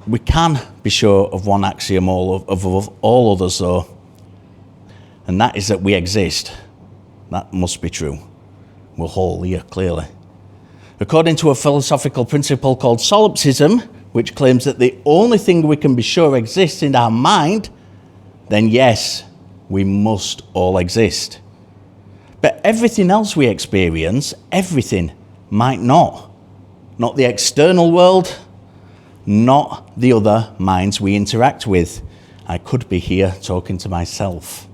We can be sure of one axiom of all others, though, and that is that we exist. That must be true. We're whole here, clearly. According to a philosophical principle called Solipsism, which claims that the only thing we can be sure exists in our mind, then yes, we must all exist. But everything else we experience, everything, might not. Not the external world, not the other minds we interact with. I could be here talking to myself.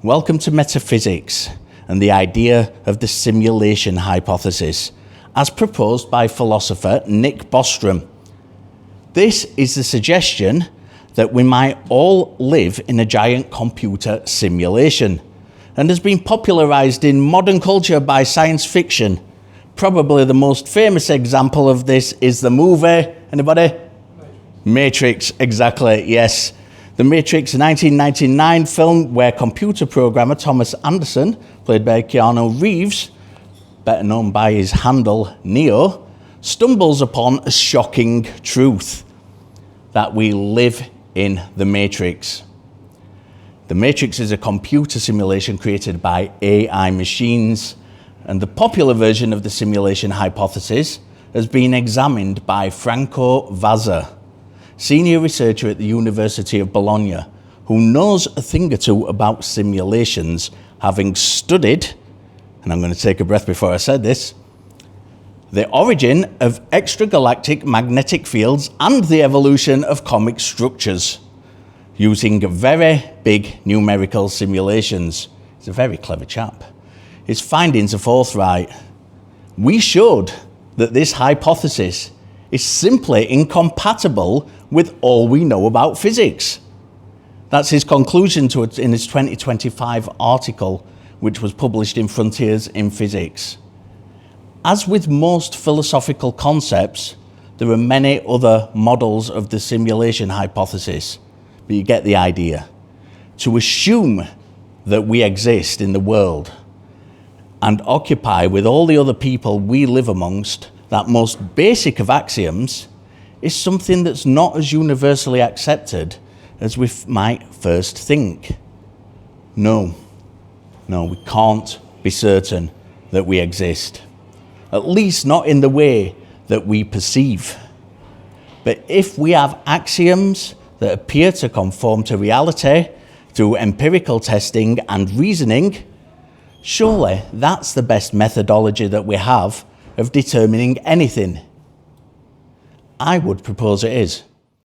Welcome to metaphysics and the idea of the simulation hypothesis, as proposed by philosopher Nick Bostrom. This is the suggestion that we might all live in a giant computer simulation, and has been popularized in modern culture by science fiction. Probably the most famous example of this is the movie, anybody? Matrix, exactly, yes. The Matrix 1999 film where computer programmer Thomas Anderson, played by Keanu Reeves, better known by his handle Neo, stumbles upon a shocking truth: that we live in the Matrix. The Matrix is a computer simulation created by AI machines, and the popular version of the simulation hypothesis has been examined by Franco Vazza, senior researcher at the University of Bologna, who knows a thing or two about simulations, having studied, and I'm going to take a breath before I said this, the origin of extragalactic magnetic fields and the evolution of comic structures using very big numerical simulations. He's a very clever chap. His findings are forthright. We showed that this hypothesis is simply incompatible with all we know about physics. That's his conclusion to it in his 2025 article, which was published in Frontiers in Physics. As with most philosophical concepts, there are many other models of the simulation hypothesis, but you get the idea. To assume that we exist in the world and occupy with all the other people we live amongst that most basic of axioms is something that's not as universally accepted as we might first think. No, we can't be certain that we exist. At least not in the way that we perceive. But if we have axioms that appear to conform to reality through empirical testing and reasoning, surely that's the best methodology that we have of determining anything. I would propose it is.